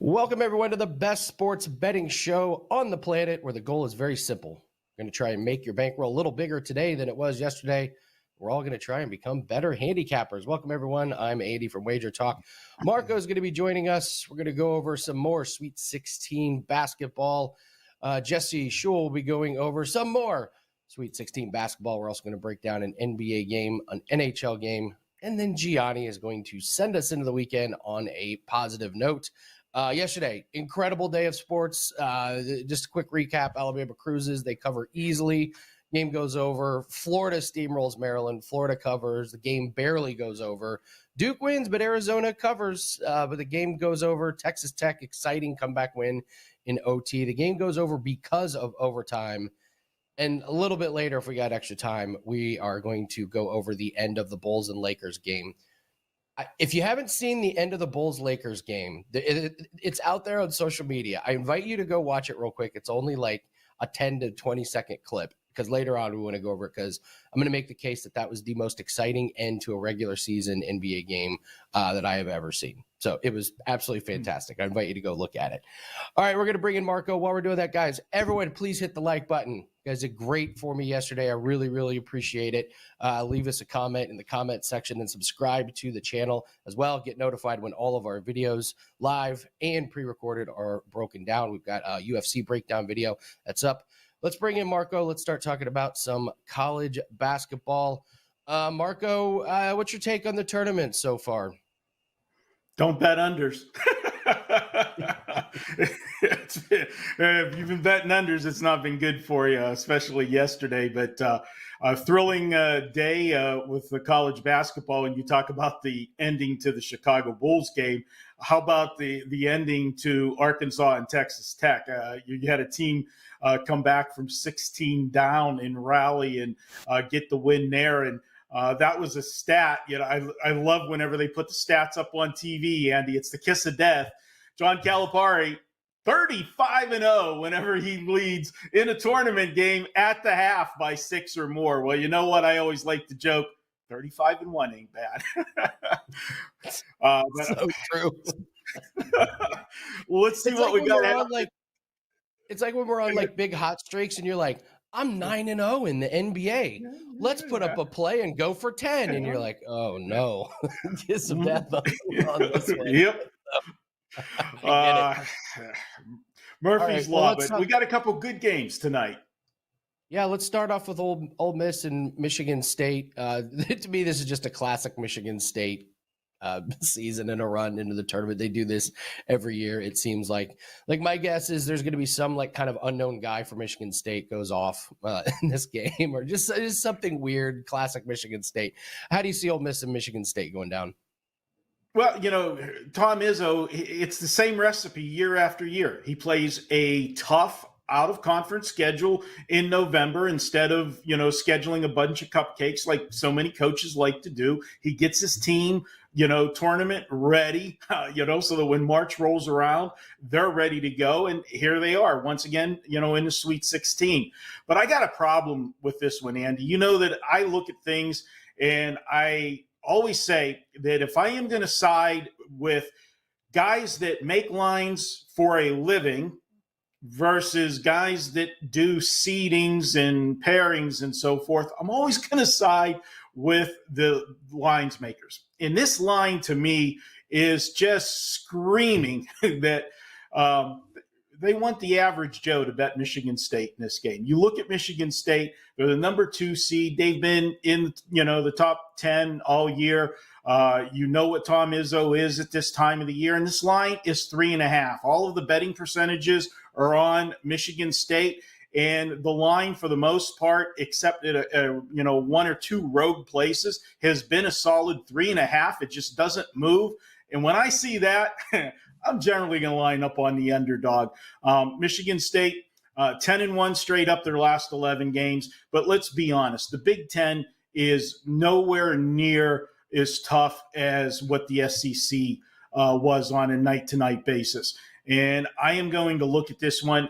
Welcome, everyone, to the best sports betting show on the planet, where the goal is very simple. We're going to try and make your bankroll a little bigger today than it was yesterday. We're all going to try and become better handicappers. Welcome, everyone. I'm Andy from WagerTalk. Marco is going to be joining us. We're going to go over some more Sweet 16 basketball. Jesse Schule will be going over some more Sweet 16 basketball. We're also going to break down an NBA game, an NHL game, and then Gianni is going to send us into the weekend on a positive note. Yesterday, incredible day of sports. Just a quick recap. Alabama cruises. They cover easily. Game goes over. Florida steamrolls Maryland. Florida covers. The game barely goes over. Duke wins, but Arizona covers. But the game goes over. Texas Tech, exciting comeback win in OT. The game goes over because of overtime. And a little bit later, if we got extra time, we are going to go over the end of the Bulls and Lakers game. If you haven't seen the end of the Bulls-Lakers game, it's out there on social media. I invite you to go watch it real quick. It's only like a 10 to 20-second clip, because later on we want to go over it, because I'm going to make the case that that was the most exciting end to a regular season NBA game that I have ever seen. So it was absolutely fantastic. I invite you to go look at it. All right, we're going to bring in Marco. While we're doing that, guys, everyone, please hit the like button. You guys did great for me yesterday. I really, really appreciate it. Leave us a comment in the comment section and subscribe to the channel as well. Get notified when all of our videos, live and pre-recorded, are broken down. We've got a UFC breakdown video that's up. Let's bring in Marco. Let's start talking about some college basketball. Marco, what's your take on the tournament so far? Don't bet unders. If you've been betting unders, it's not been good for you, especially yesterday. But a thrilling day with the college basketball. And you talk about the ending to the Chicago Bulls game. How about the ending to Arkansas and Texas Tech? You had a team come back from 16 down and rally and get the win there. And that was a stat. You know, I love whenever they put the stats up on TV, Andy. It's the kiss of death. John Calipari, 35-0 whenever he leads in a tournament game at the half by 6 or more. Well, you know what? I always like to joke, 35-1 ain't bad. So true. Well, let's see what we got. It's like when we're on like big hot streaks and you're like, I'm 9-0 in the NBA. Let's put up a play and go for 10. And you're like, oh no, kiss of death on this one. Yep. Murphy's Law, but we got a couple good games tonight. Yeah, let's start off with Ole Miss and Michigan State. To me, this is just a classic Michigan State season and a run into the tournament. They do this every year. It seems like my guess is there's going to be some like kind of unknown guy from Michigan State goes off in this game, or just something weird. Classic Michigan State. How do you see Ole Miss and Michigan State going down? Well, you know, Tom Izzo, it's the same recipe year after year. He plays a tough out-of-conference schedule in November instead of, you know, scheduling a bunch of cupcakes like so many coaches like to do. He gets his team, you know, tournament ready, you know, so that when March rolls around, they're ready to go. And here they are once again, you know, in the Sweet 16. But I got a problem with this one, Andy. You know that I look at things and I always say that if I am going to side with guys that make lines for a living versus guys that do seedings and pairings and so forth, I'm always going to side with the lines makers. And this line to me is just screaming that they want the average Joe to bet Michigan State in this game. You look at Michigan State, they're the number 2 seed. They've been in, you know, the top 10 all year. You know what Tom Izzo is at this time of the year. And this line is 3.5. All of the betting percentages are on Michigan State. And the line, for the most part, except at you know, 1 or 2 rogue places, has been a solid 3.5. It just doesn't move. And when I see that, I'm generally going to line up on the underdog. Michigan State, 10-1 straight up their last 11 games. But let's be honest, the Big Ten is nowhere near as tough as what the SEC was on a night-to-night basis. And I am going to look at this one.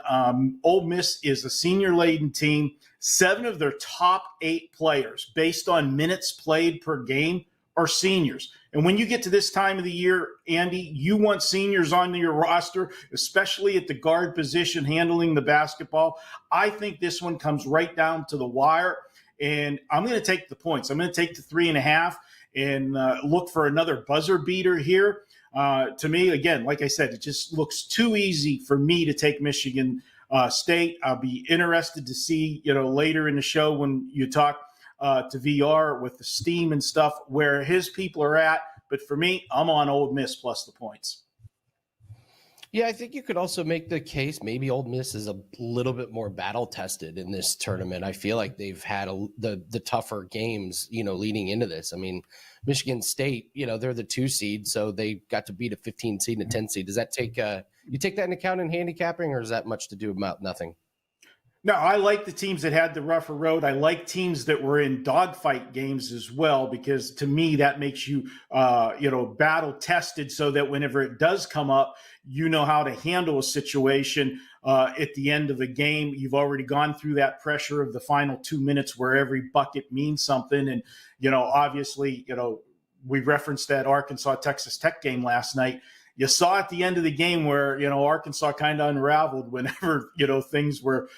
Ole Miss is a senior-laden team. 7 of their top 8 players, based on minutes played per game, are seniors. And when you get to this time of the year, Andy, you want seniors on your roster, especially at the guard position handling the basketball. I think this one comes right down to the wire. And I'm going to take the points. I'm going to take the 3.5 and look for another buzzer beater here. To me, again, like I said, it just looks too easy for me to take Michigan State. I'll be interested to see, later in the show when you talk to VR with the steam and stuff where his people are at. But for me, I'm on Ole Miss plus the points. Yeah, I think you could also make the case maybe Ole Miss is a little bit more battle tested in this tournament. I feel like they've had the tougher games, leading into this. I mean, Michigan State, they're the 2 seed, so they got to beat a 15 seed and a 10 seed. Does that take you take that into account in handicapping, or is that much to do about nothing? No, I like the teams that had the rougher road. I like teams that were in dogfight games as well, because to me that makes you, battle tested, so that whenever it does come up, you know how to handle a situation at the end of the game. You've already gone through that pressure of the final 2 minutes where every bucket means something. And, obviously, we referenced that Arkansas-Texas Tech game last night. You saw at the end of the game where, Arkansas kind of unraveled whenever, things were,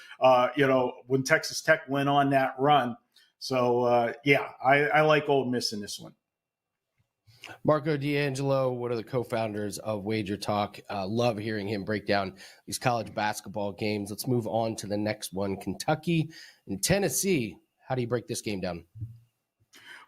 when Texas Tech went on that run. So, I like Ole Miss in this one. Marco D'Angelo, one of the co-founders of WagerTalk. Love hearing him break down these college basketball games. Let's move on to the next one, Kentucky and Tennessee. How do you break this game down?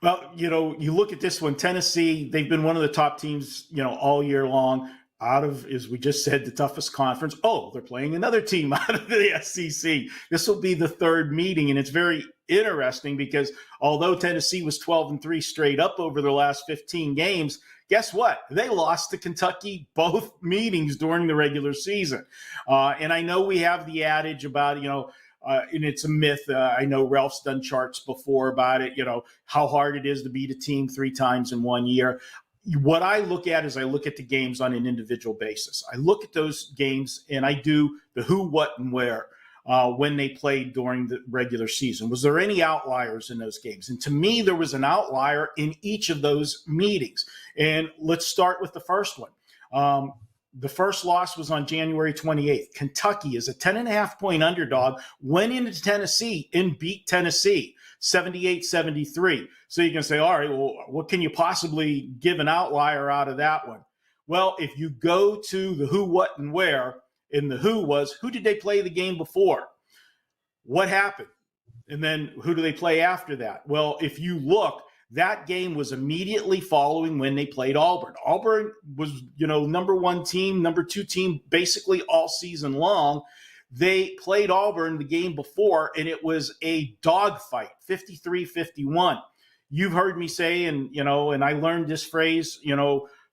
Well, you look at this one, Tennessee, they've been one of the top teams, all year long, out of, as we just said, the toughest conference. Oh, they're playing another team out of the SEC. This will be the third meeting, and it's very interesting because although Tennessee was 12-3 straight up over their last 15 games, guess what? They lost to Kentucky both meetings during the regular season. And I know we have the adage about, and it's a myth. I know Ralph's done charts before about it, how hard it is to beat a team 3 times in 1 year. What I look at is I look at the games on an individual basis. I look at those games and I do the who, what, and where when they played during the regular season. Was there any outliers in those games? And to me, there was an outlier in each of those meetings. And let's start with the first one. The first loss was on January 28th. Kentucky is a 10.5-point underdog, went into Tennessee and beat Tennessee 78-73. So you can say, all right, well, what can you possibly give an outlier out of that one? Well, if you go to the who, what, and where, and the who was, who did they play the game before? What happened? And then who do they play after that? Well, if you look, that game was immediately following when they played Auburn. Auburn was, number 1 team, number 2 team, basically all season long. They played Auburn the game before, and it was a dogfight, 53-51. You've heard me say, and I learned this phrase,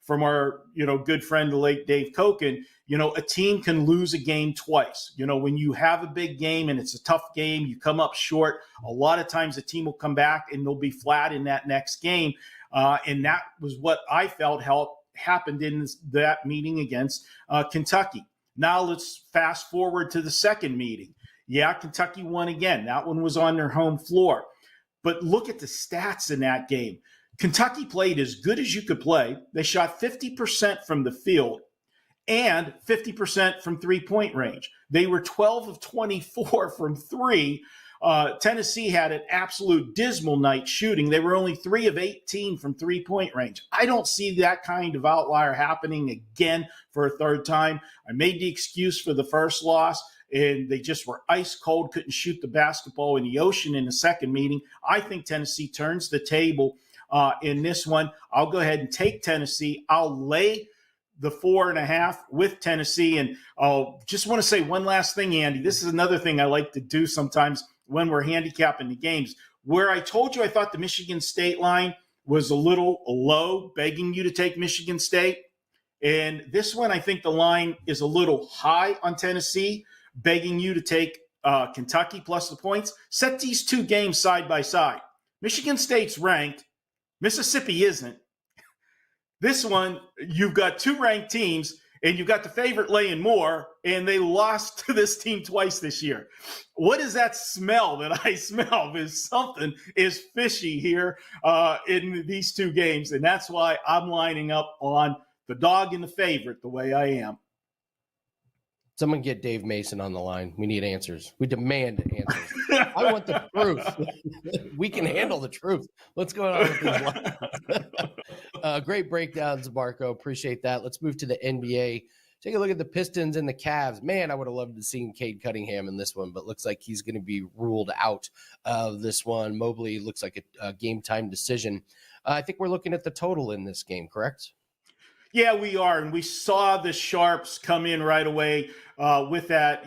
from our, good friend, the late Dave Koken, a team can lose a game twice. When you have a big game and it's a tough game, you come up short. A lot of times the team will come back and they'll be flat in that next game. And that was what I felt happened in that meeting against Kentucky. Now let's fast forward to the second meeting. Yeah, Kentucky won again. That one was on their home floor. But look at the stats in that game. Kentucky played as good as you could play. They shot 50% from the field and 50% from three-point range. They were 12 of 24 from 3. Tennessee had an absolute dismal night shooting. They were only 3 of 18 from three-point range. I don't see that kind of outlier happening again for a third time. I made the excuse for the first loss, and they just were ice cold, couldn't shoot the basketball in the ocean in the second meeting. I think Tennessee turns the table in this one. I'll go ahead and take Tennessee. I'll lay the 4.5 with Tennessee. And I'll just want to say one last thing, Andy. This is another thing I like to do sometimes when we're handicapping the games, where I told you I thought the Michigan State line was a little low, begging you to take Michigan State. And this one, I think the line is a little high on Tennessee, begging you to take Kentucky plus the points. Set these two games side by side. Michigan State's ranked. Mississippi isn't. This one, you've got 2 ranked teams, and you've got the favorite laying more, and they lost to this team twice this year. What is that smell that I smell? Is something is fishy here in these two games, and that's why I'm lining up on the dog and the favorite the way I am. Someone get Dave Mason on the line. We need answers. We demand answers. I want the truth. We can handle the truth. What's going on with these lines? Great breakdowns, Marco. Appreciate that. Let's move to the NBA. Take a look at the Pistons and the Cavs. Man, I would have loved to see Cade Cunningham in this one, but looks like he's going to be ruled out of this one. Mobley looks like a game-time decision. I think we're looking at the total in this game, correct? Yeah, we are. And we saw the sharps come in right away with that,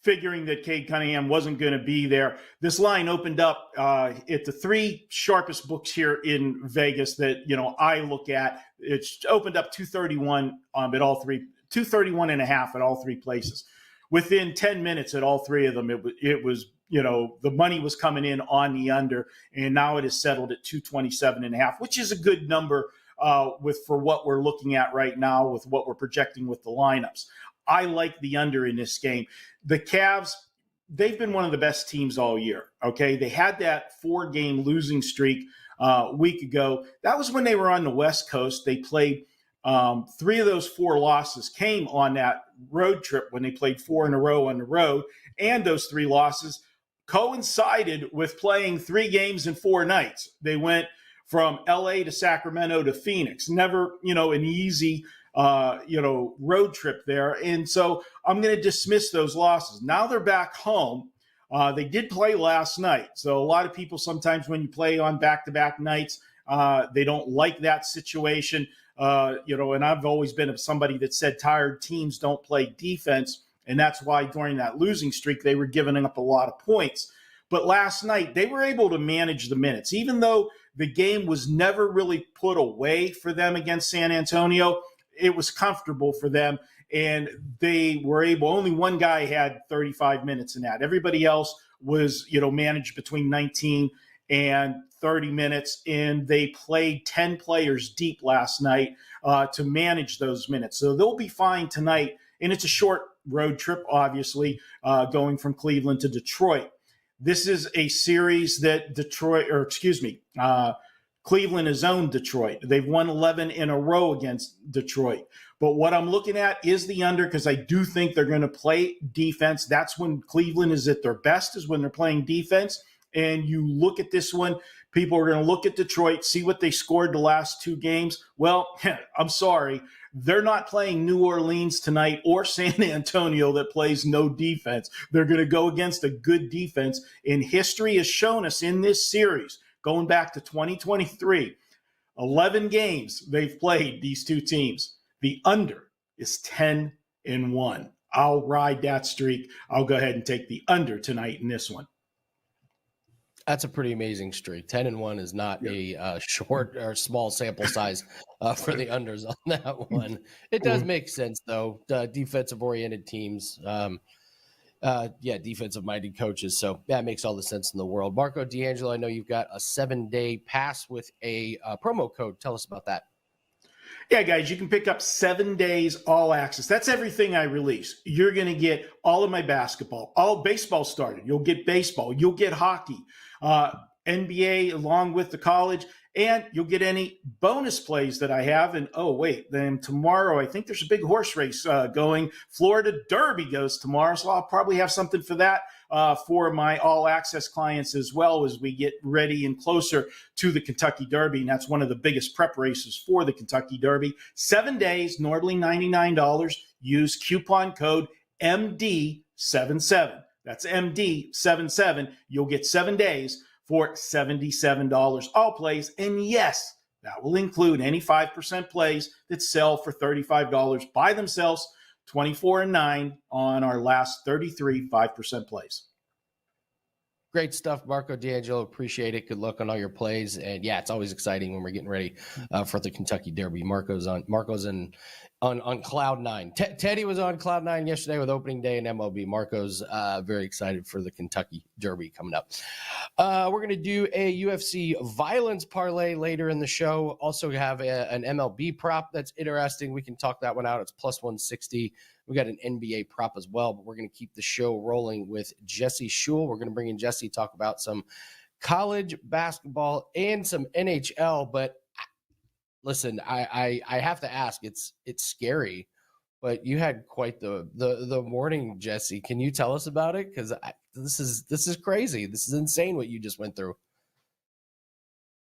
figuring that Cade Cunningham wasn't going to be there. This line opened up at the three sharpest books here in Vegas that, I look at. It's opened up 231 at all three, 231 and a half at all three places. Within 10 minutes at all three of them, it was, the money was coming in on the under, and now it is settled at 227 and a half, which is a good number for what we're looking at right now with what we're projecting with the lineups. I like the under in this game. The Cavs, they've been one of the best teams all year, okay? They had that 4-game losing streak a week ago. That was when they were on the West Coast. They played 3 of those 4 losses came on that road trip when they played 4 in a row on the road, and those 3 losses coincided with playing 3 games in 4 nights. They went from LA to Sacramento to Phoenix. Never, an easy, road trip there. And so I'm going to dismiss those losses. Now they're back home. They did play last night. So a lot of people sometimes when you play on back-to-back nights, they don't like that situation. And I've always been somebody that said tired teams don't play defense. And that's why during that losing streak, they were giving up a lot of points. But last night, they were able to manage the minutes. Even though the game was never really put away for them against San Antonio, it was comfortable for them. And they were able, only one guy had 35 minutes in that. Everybody else was, managed between 19 and 30 minutes. And they played 10 players deep last night to manage those minutes. So they'll be fine tonight. And it's a short road trip, obviously, going from Cleveland to Detroit. This is a series that Cleveland has owned Detroit. They've won 11 in a row against Detroit. But what I'm looking at is the under because I do think they're going to play defense. That's when Cleveland is at their best, is when they're playing defense. And you look at this one, people are going to look at Detroit, see what they scored the last 2 games. Well, I'm sorry. They're not playing New Orleans tonight or San Antonio that plays no defense. They're going to go against a good defense. And history has shown us in this series, going back to 2023, 11 games they've played, these 2 teams. The under is 10-1. I'll ride that streak. I'll go ahead and take the under tonight in this one. That's a pretty amazing streak. 10-1 is not a short or small sample size for the unders on that one. It does make sense, though. Defensive-oriented teams, defensive-minded coaches. So that makes all the sense in the world. Marco, D'Angelo, I know you've got a 7-day pass with a promo code. Tell us about that. Yeah, guys, you can pick up 7 days all access. That's everything I release. You're going to get all of my basketball. All baseball started. You'll get baseball. You'll get hockey, NBA along with the college, and you'll get any bonus plays that I have. And, then tomorrow I think there's a big horse race going. Florida Derby goes tomorrow, so I'll probably have something for that for my all-access clients as well as we get ready and closer to the Kentucky Derby. And that's one of the biggest prep races for the Kentucky Derby. 7 days, normally $99. Use coupon code MD77. That's MD77. You'll get 7 days for $77 all plays. And yes, that will include any 5% plays that sell for $35 by themselves, 24-9 on our last 33 5% plays. Great stuff, Marco. D'Angelo, appreciate it. Good luck on all your plays. And yeah, it's always exciting when we're getting ready for the Kentucky Derby. Marco's on cloud nine. Teddy was on cloud nine yesterday with opening day in MLB. Marco's very excited for the Kentucky Derby coming up. We're going to do a UFC violence parlay later in the show. Also have an MLB prop that's interesting. We can talk that one out. It's plus 160. We got an NBA prop as well, but we're going to keep the show rolling with Jesse Schule. We're going to bring in Jesse, talk about some college basketball and some NHL. But listen, I have to ask, it's scary, but you had quite the morning, Jesse. Can you tell us about it? Because this is crazy. This is insane what you just went through.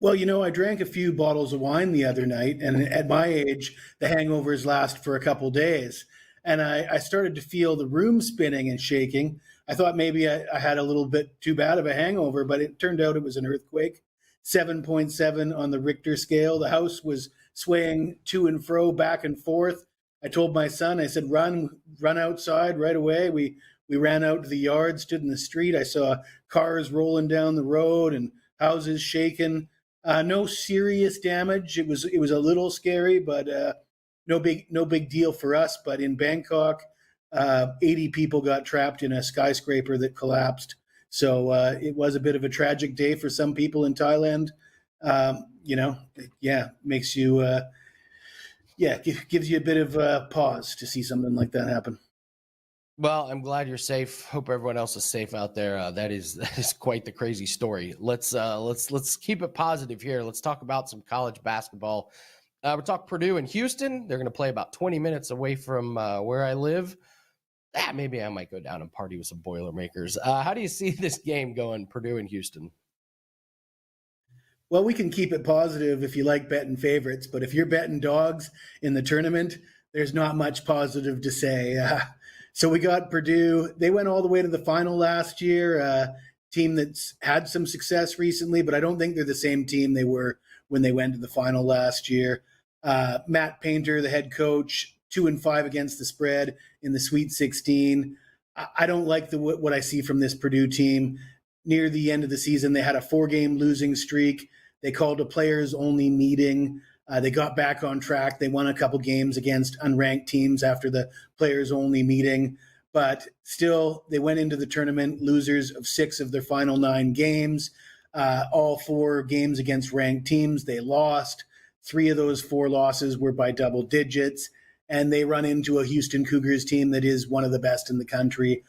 Well, I drank a few bottles of wine the other night, and at my age, the hangovers last for a couple days. And I started to feel the room spinning and shaking. I thought maybe I had a little bit too bad of a hangover, but it turned out it was an earthquake. 7.7 on the Richter scale. The house was swaying to and fro, back and forth. I told my son, I said, run outside right away. We ran out to the yard, stood in the street. I saw cars rolling down the road and houses shaking. No serious damage. It was a little scary, but no big deal for us. But in Bangkok, 80 people got trapped in a skyscraper that collapsed. So it was a bit of a tragic day for some people in Thailand. Makes you, gives you a bit of pause to see something like that happen. Well, I'm glad you're safe. Hope everyone else is safe out there. That is quite the crazy story. Let's keep it positive here. Let's talk about some college basketball. We're talking Purdue and Houston. They're going to play about 20 minutes away from where I live. Maybe I might go down and party with some Boilermakers. How do you see this game going, Purdue and Houston? Well, we can keep it positive if you like betting favorites, but if you're betting dogs in the tournament, there's not much positive to say. So we got Purdue. They went all the way to the final last year, team that's had some success recently, but I don't think they're the same team they were when they went to the final last year. Matt Painter, the head coach, 2-5 against the spread in the Sweet 16. I don't like what I see from this Purdue team. Near the end of the season, they had a 4-game losing streak. They called a players-only meeting. They got back on track. They won a couple games against unranked teams after the players-only meeting. But still, they went into the tournament losers of 6 of their final 9 games. All 4 games against ranked teams, they lost. 3 of those 4 losses were by double digits. And they run into a Houston Cougars team that is one of the best in the country.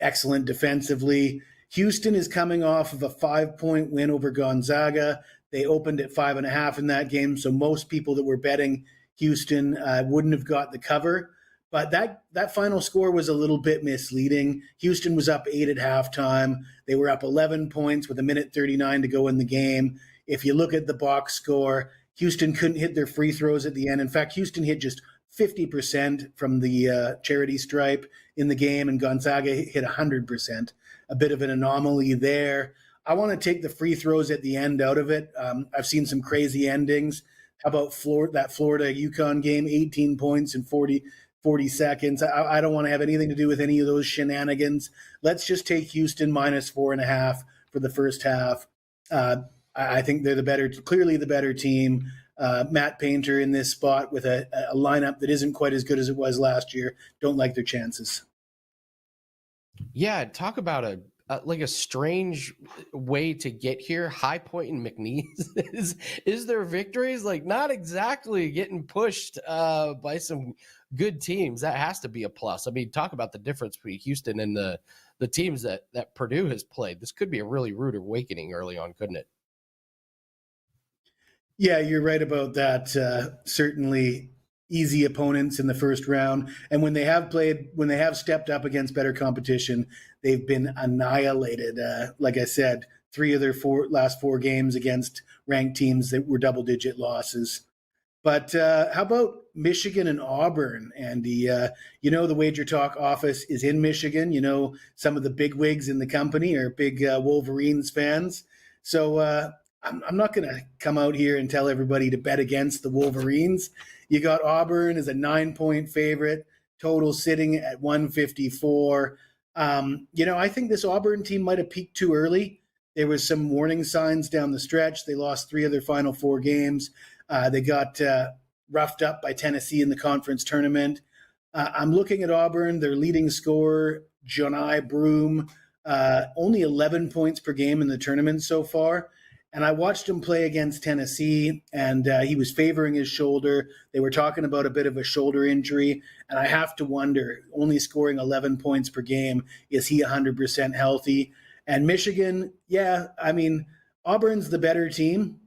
Excellent defensively. Houston is coming off of a 5-point win over Gonzaga. They opened at 5.5 in that game, so most people that were betting Houston wouldn't have got the cover. But that final score was a little bit misleading. Houston was up 8 at halftime. They were up 11 points with 1:39 to go in the game. If you look at the box score, Houston couldn't hit their free throws at the end. In fact, Houston hit just 50% from the charity stripe in the game, and Gonzaga hit 100%. A bit of an anomaly there. I want to take the free throws at the end out of it. I've seen some crazy endings. How about that Florida-UConn game, 18 points in 40 seconds? I don't want to have anything to do with any of those shenanigans. Let's just take Houston minus 4.5 for the first half. I think they're clearly the better team. Matt Painter in this spot with a lineup that isn't quite as good as it was last year. Don't like their chances. Yeah, talk about a strange way to get here. High Point and McNeese is their victories, like not exactly getting pushed by some good teams. That has to be a plus. I mean, talk about the difference between Houston and the teams that Purdue has played. This could be a really rude awakening early on, couldn't it? Yeah, you're right about that. Certainly easy opponents in the first round. And when they have stepped up against better competition, they've been annihilated. Like I said, 3 of their last 4 games against ranked teams that were double-digit losses. But how about Michigan and Auburn, Andy? The WagerTalk office is in Michigan. Some of the big wigs in the company are big Wolverines fans. So I'm not going to come out here and tell everybody to bet against the Wolverines. You got Auburn as a 9-point favorite, total sitting at 154. I think this Auburn team might have peaked too early. There was some warning signs down the stretch. They lost 3 of their final 4 games. They got roughed up by Tennessee in the conference tournament. I'm looking at Auburn. Their leading scorer, Johnny Broom, only 11 points per game in the tournament so far. And I watched him play against Tennessee, and he was favoring his shoulder. They were talking about a bit of a shoulder injury, and I have to wonder, only scoring 11 points per game, is he 100% healthy? And Michigan, Auburn's the better team,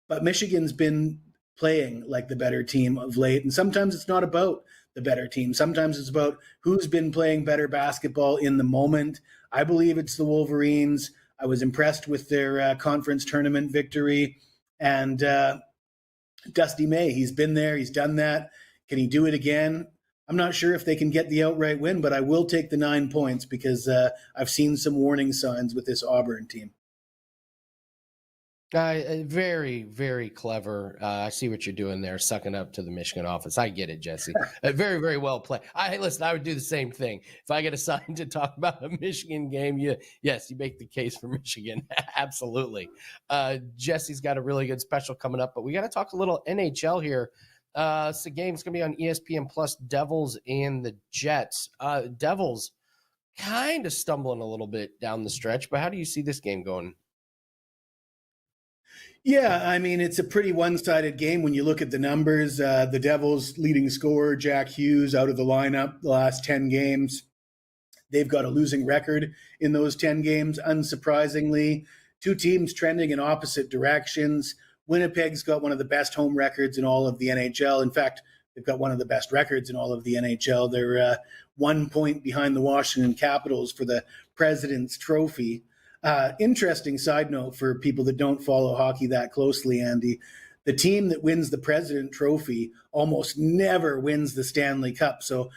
but Michigan's been playing like the better team of late. And sometimes it's not about the better team. Sometimes it's about who's been playing better basketball in the moment. I believe it's the Wolverines. I was impressed with their conference tournament victory. And Dusty May, he's been there. He's done that. Can he do it again? I'm not sure if they can get the outright win, but I will take the 9 points because I've seen some warning signs with this Auburn team. Very, very clever. I see what you're doing there, sucking up to the Michigan office. I get it, Jesse. Very, very well played. I would do the same thing. If I get assigned to talk about a Michigan game, you make the case for Michigan. Absolutely. Jesse's got a really good special coming up, but we got to talk a little NHL here. So the game's going to be on ESPN Plus, Devils and the Jets. Devils kind of stumbling a little bit down the stretch, but how do you see this game going? Yeah, it's a pretty one-sided game when you look at the numbers. The Devils' leading scorer, Jack Hughes, out of the lineup the last 10 games. They've got a losing record in those 10 games, unsurprisingly. 2 teams trending in opposite directions. Winnipeg's got one of the best home records in all of the NHL. In fact, they've got one of the best records in all of the NHL. They're 1 point behind the Washington Capitals for the President's Trophy. Interesting side note for people that don't follow hockey that closely, Andy. The team that wins the President Trophy almost never wins the Stanley Cup. So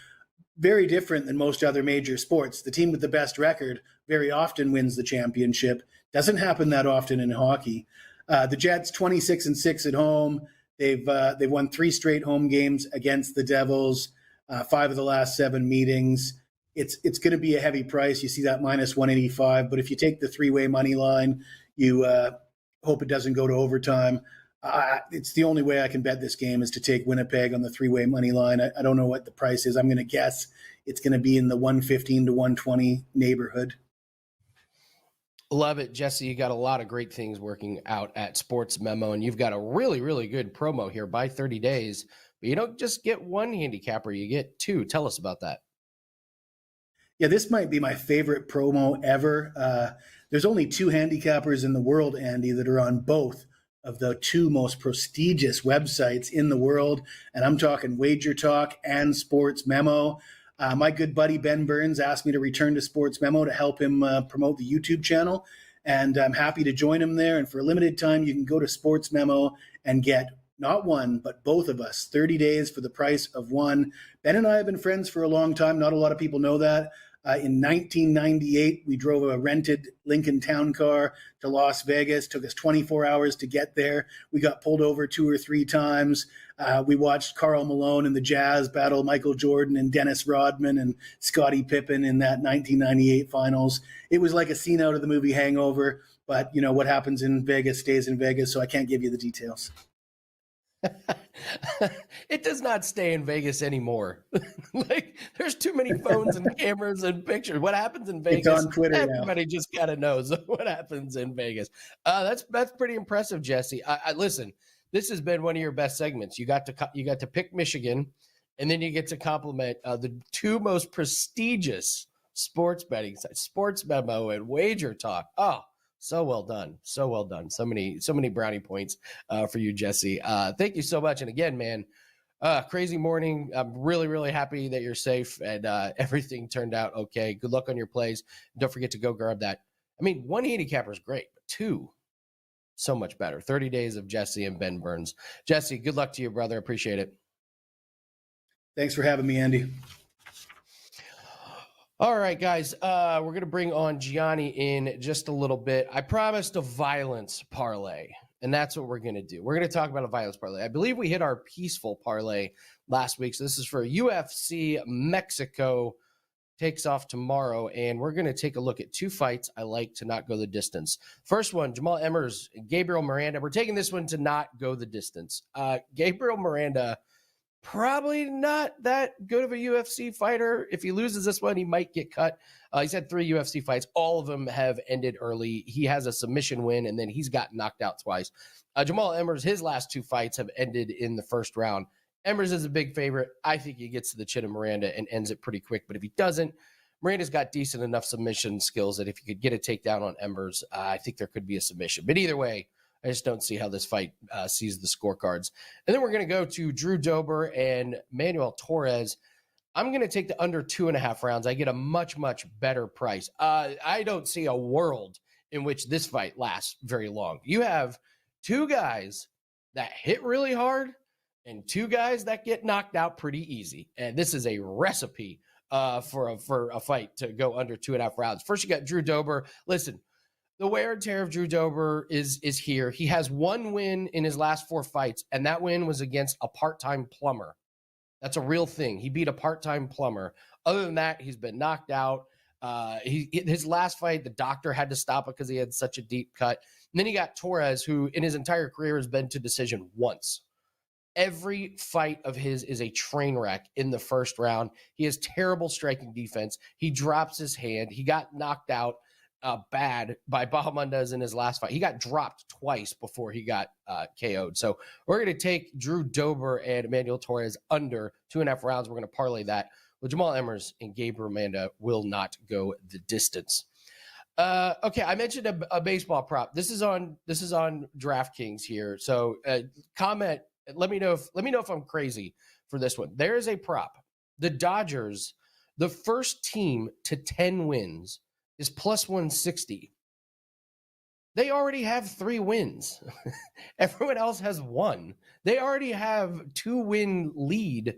very different than most other major sports. The team with the best record very often wins the championship. Doesn't happen that often in hockey. The Jets 26-6 at home. They've won 3 straight home games against the Devils. 5 of the last 7 meetings. It's going to be a heavy price. You see that minus 185. But if you take the 3-way money line, you hope it doesn't go to overtime. It's the only way I can bet this game is to take Winnipeg on the 3-way money line. I don't know what the price is. I'm going to guess it's going to be in the 115 to 120 neighborhood. Love it, Jesse. You got a lot of great things working out at Sports Memo, and you've got a really, really good promo here. Buy 30 days, but you don't just get one handicapper, you get 2. Tell us about that. Yeah, this might be my favorite promo ever. There's only 2 handicappers in the world, Andy, that are on both of the 2 most prestigious websites in the world, and I'm talking WagerTalk and Sports Memo. My good buddy Ben Burns asked me to return to Sports Memo to help him promote the YouTube channel, and I'm happy to join him there. And for a limited time, you can go to Sports Memo and get not one, but both of us 30 days for the price of 1. Ben and I have been friends for a long time. Not a lot of people know that. In 1998, we drove a rented Lincoln Town Car to Las Vegas. Took us 24 hours to get there. We got pulled over 2 or 3 times. We watched Karl Malone and the Jazz battle Michael Jordan and Dennis Rodman and Scottie Pippen in that 1998 finals. It was like a scene out of the movie Hangover, but what happens in Vegas stays in Vegas, so I can't give you the details. It does not stay in Vegas anymore. Like, there's too many phones and cameras and pictures. What happens in Vegas? It's on Twitter Everybody now. just gotta knows what happens in Vegas. That's pretty impressive, Jesse. I listen. This has been one of your best segments. You got to pick Michigan, and then you get to compliment the 2 most prestigious sports betting sites, Sports Memo and Wager Talk. Oh, so well done. So well done. So many brownie points for you, Jesse. Thank you so much. And again, man, crazy morning. I'm really, really happy that you're safe and everything turned out okay. Good luck on your plays. Don't forget to go grab that. 1 handicapper is great, but 2, so much better. 30 days of Jesse and Ben Burns. Jesse, good luck to you, brother. Appreciate it. Thanks for having me, Andy. All right, guys, we're going to bring on Gianni in just a little bit. I promised a violence parlay, and that's what we're going to do. We're going to talk about a violence parlay. I believe we hit our peaceful parlay last week, so this is for UFC Mexico takes off tomorrow, and we're going to take a look at two fights I like to not go the distance. First one, Jamal Emmers, Gabriel Miranda. We're taking this one to not go the distance. Gabriel Miranda, probably not that good of a UFC fighter. If he loses this one, he might get cut. He's had 3 UFC fights. All of them have ended early. He has a submission win, and then he's got knocked out twice. Jamal Emmers, his last 2 fights have ended in the first round. Emmers is a big favorite. I think he gets to the chin of Miranda and ends it pretty quick. But if he doesn't, Miranda's got decent enough submission skills that if you could get a takedown on Emmers, I think there could be a submission. But either way, I just don't see how this fight sees the scorecards. And then we're going to go to Drew Dober and Manuel Torres. I'm going to take the under 2.5 rounds. I get a much, much better price. I don't see a world in which this fight lasts very long. You have 2 guys that hit really hard and 2 guys that get knocked out pretty easy. And this is a recipe for a fight to go under 2.5 rounds. First, you got Drew Dober. Listen, the wear and tear of Drew Dober is here. He has 1 win in his last 4 fights, and that win was against a part-time plumber. That's a real thing. He beat a part-time plumber. Other than that, he's been knocked out. His last fight, the doctor had to stop it because he had such a deep cut. And then you got Torres, who in his entire career has been to decision once. Every fight of his is a train wreck in the first round. He has terrible striking defense. He drops his hand. He got knocked out bad by Bahamondes in his last fight. He got dropped twice before he got KO'd. So we're going to take Drew Dober and Emmanuel Torres under 2.5 rounds. We're going to parlay that with Jamal Emmers, and Gabriel Miranda will not go the distance. Okay, I mentioned a baseball prop. This is on DraftKings here. So comment. Let me know if I'm crazy for this one. There is a prop. The Dodgers, the first team to 10 wins, is plus 160. They already have 3 wins. Everyone else has 1. They already have 2-win lead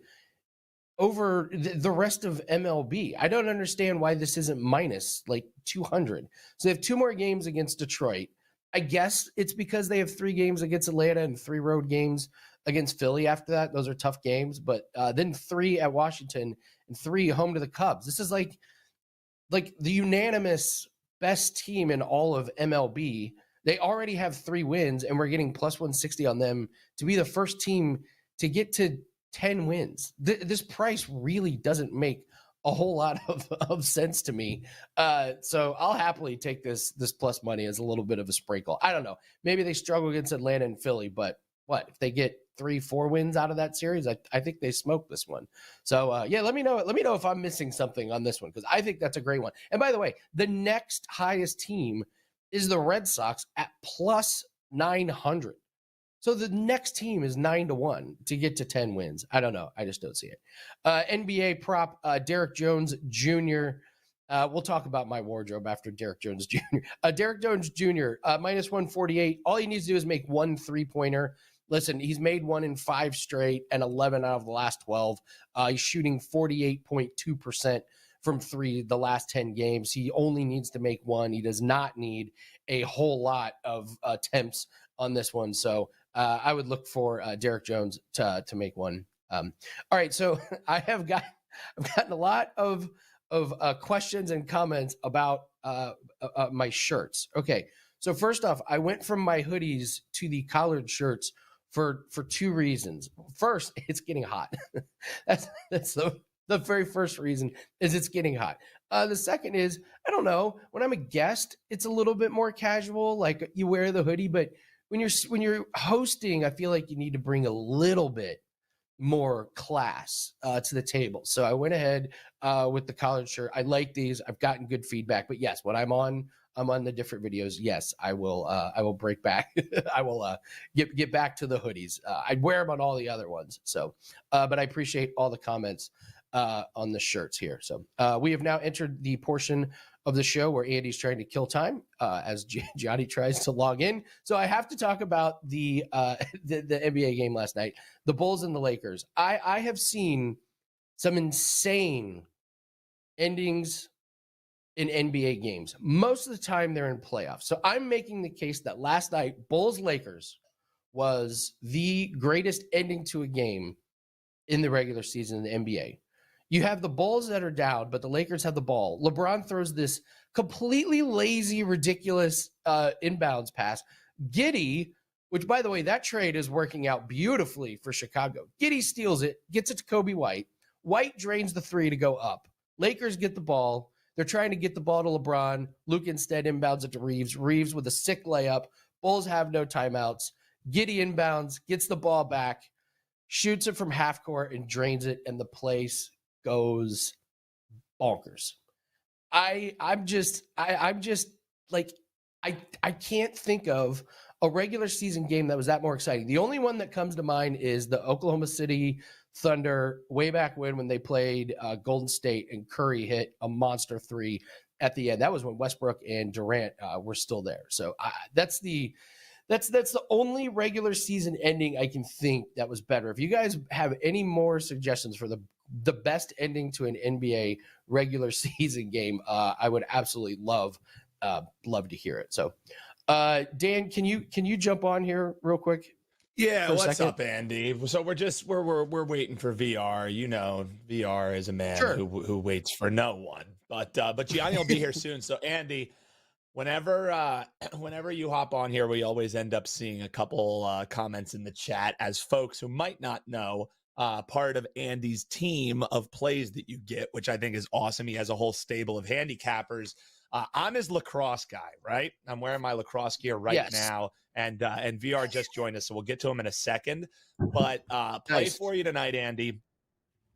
over the rest of MLB. I don't understand why this isn't minus like 200. So they have 2 more games against Detroit. I guess it's because they have 3 games against Atlanta and 3 road games against Philly after that. Those are tough games, but then 3 at Washington and 3 home to the Cubs. This is like the unanimous best team in all of MLB. They already have 3 wins, and we're getting plus 160 on them to be the first team to get to 10 wins. This price really doesn't make a whole lot of sense to me. So I'll happily take this plus money as a little bit of a sprinkle. I don't know. Maybe they struggle against Atlanta and Philly, but what if they get 3-4 wins out of that series? I think they smoked this one. So yeah, let me know if I'm missing something on this one, because I think that's a great one. And by the way, the next highest team is the Red Sox at plus 900. So the next team is 9-1 to get to 10 wins. I don't know. I just don't see it. NBA prop, Derek Jones Jr. We'll talk about my wardrobe after Derek Jones Jr. Derek Jones Jr. Minus 148. All he needs to do is make 1 3-pointer. Listen, he's made 1 in 5 straight and 11 out of the last 12. He's shooting 48.2% from 3 the last 10 games. He only needs to make 1. He does not need a whole lot of attempts on this one. So I would look for Derek Jones to make 1. All right, so I've gotten a lot of questions and comments about my shirts. Okay, so first off, I went from my hoodies to the collared shirts for 2 reasons. First, it's getting hot. that's the very first reason, is it's getting hot. The second is, I don't know, when I'm a guest, it's a little bit more casual, like you wear the hoodie, but when you're hosting, I feel like you need to bring a little bit more class to the table. So I went ahead with the collared shirt. I like these. I've gotten good feedback, but yes, when I'm on the different videos, yes, I will break back. I will get back to the hoodies. I'd wear them on all the other ones. So, but I appreciate all the comments on the shirts here. So we have now entered the portion of the show where Andy's trying to kill time as Gianni tries to log in. So I have to talk about the NBA game last night, the Bulls and the Lakers. I have seen some insane endings in NBA games. Most of the time they're in playoffs. So I'm making the case that last night, Bulls-Lakers was the greatest ending to a game in the regular season in the NBA. You have the Bulls that are down, but the Lakers have the ball. LeBron throws this completely lazy, ridiculous inbounds pass. Giddey, which, by the way, that trade is working out beautifully for Chicago. Giddey steals it, gets it to Kobe White. White drains the three to go up. Lakers get the ball. They're trying to get the ball to LeBron. Luke instead inbounds it to Reeves. Reeves with a sick layup. Bulls have no timeouts. Giddey inbounds, gets the ball back, shoots it from half court and drains it, and the place goes bonkers. I'm just like, I can't think of a regular season game that was that more exciting. The only one that comes to mind is the Oklahoma City Thunder way back when they played Golden State and Curry hit a monster three at the end. That was when Westbrook and Durant were still there. So that's the only regular season ending I can think that was better. If you guys have any more suggestions for the best ending to an NBA regular season game, I would absolutely love to hear it. So, Dan, can you jump on here real quick? Yeah, what's up, Andy? So we're waiting for VR. You know, VR is a man who waits for no one. But Gianni will be here soon. So Andy, whenever you hop on here, we always end up seeing a couple comments in the chat as folks who might not know part of Andy's team of plays that you get, which I think is awesome. He has a whole stable of handicappers. I'm his lacrosse guy, right? I'm wearing my lacrosse gear right now, and VR just joined us, so we'll get to him in a second. But play for you tonight, Andy.